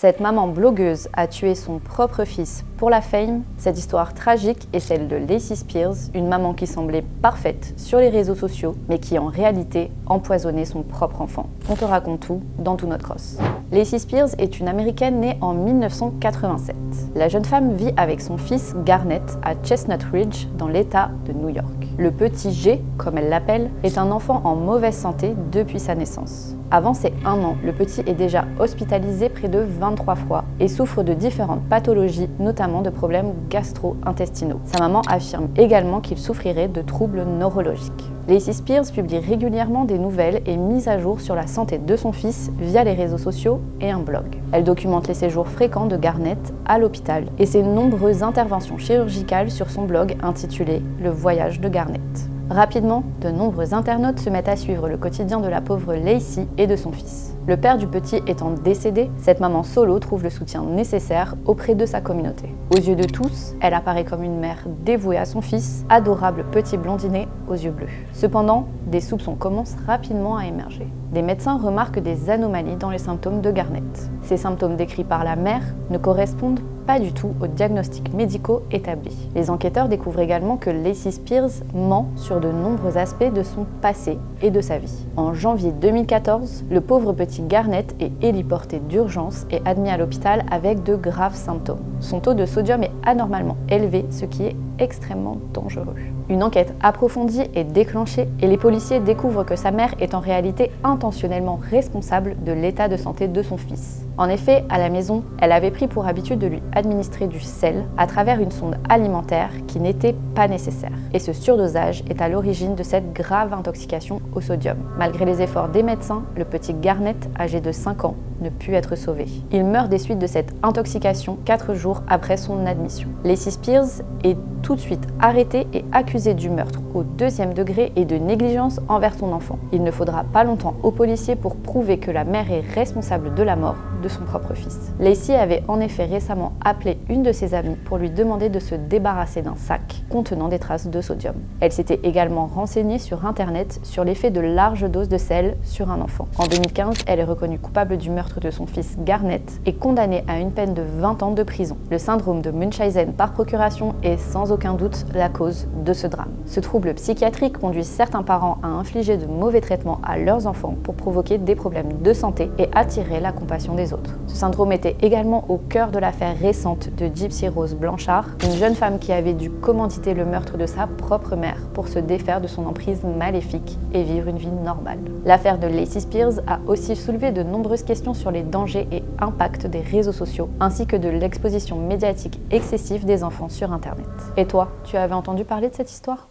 Cette maman blogueuse a tué son propre fils pour la fame. Cette histoire tragique est celle de Lacey Spears, une maman qui semblait parfaite sur les réseaux sociaux, mais qui en réalité empoisonnait son propre enfant. On te raconte tout dans Tout Not Cross. Lacey Spears est une américaine née en 1987. La jeune femme vit avec son fils Garnett à Chestnut Ridge dans l'État de New York. Le petit G, comme elle l'appelle, est un enfant en mauvaise santé depuis sa naissance. Avant ses 1 an, le petit est déjà hospitalisé près de 23 fois et souffre de différentes pathologies, notamment de problèmes gastro-intestinaux. Sa maman affirme également qu'il souffrirait de troubles neurologiques. Lacey Spears publie régulièrement des nouvelles et mises à jour sur la santé de son fils via les réseaux sociaux et un blog. Elle documente les séjours fréquents de Garnett à l'hôpital et ses nombreuses interventions chirurgicales sur son blog intitulé « Le voyage de Garnett ». Rapidement, de nombreux internautes se mettent à suivre le quotidien de la pauvre Lacey et de son fils. Le père du petit étant décédé, cette maman solo trouve le soutien nécessaire auprès de sa communauté. Aux yeux de tous, elle apparaît comme une mère dévouée à son fils, adorable petit blondinet aux yeux bleus. Cependant, des soupçons commencent rapidement à émerger. Des médecins remarquent des anomalies dans les symptômes de Garnett. Ces symptômes décrits par la mère ne correspondent pas du tout aux diagnostics médicaux établis. Les enquêteurs découvrent également que Lacey Spears ment sur de nombreux aspects de son passé et de sa vie. En janvier 2014, le pauvre petit Garnett est héliporté d'urgence et admis à l'hôpital avec de graves symptômes. Son taux de sodium est anormalement élevé, ce qui est extrêmement dangereux. Une enquête approfondie est déclenchée et les policiers découvrent que sa mère est en réalité intentionnellement responsable de l'état de santé de son fils. En effet, à la maison, elle avait pris pour habitude de lui administrer du sel à travers une sonde alimentaire qui n'était pas nécessaire. Et ce surdosage est à l'origine de cette grave intoxication au sodium. Malgré les efforts des médecins, le petit Garnett, âgé de 5 ans, ne put être sauvé. Il meurt des suites de cette intoxication 4 jours après son admission. Lacey Spears est tout de suite arrêtée et accusée du meurtre au 2e degré et de négligence envers son enfant. Il ne faudra pas longtemps aux policiers pour prouver que la mère est responsable de la mort de son propre fils. Lacey avait en effet récemment appelé une de ses amies pour lui demander de se débarrasser d'un sac contenant des traces de sodium. Elle s'était également renseignée sur internet sur l'effet de larges doses de sel sur un enfant. En 2015, elle est reconnue coupable du meurtre de son fils Garnett et condamnée à une peine de 20 ans de prison. Le syndrome de Munchausen par procuration est sans aucun doute la cause de ce drame. Ce trouble psychiatrique conduit certains parents à infliger de mauvais traitements à leurs enfants pour provoquer des problèmes de santé et attirer la compassion des autres. Ce syndrome était également au cœur de l'affaire récente de Gypsy Rose Blanchard, une jeune femme qui avait dû commanditer le meurtre de sa propre mère pour se défaire de son emprise maléfique et vivre une vie normale. L'affaire de Lacey Spears a aussi soulevé de nombreuses questions sur les dangers et impacts des réseaux sociaux, ainsi que de l'exposition médiatique excessive des enfants sur Internet. Et toi, tu avais entendu parler de cette histoire ?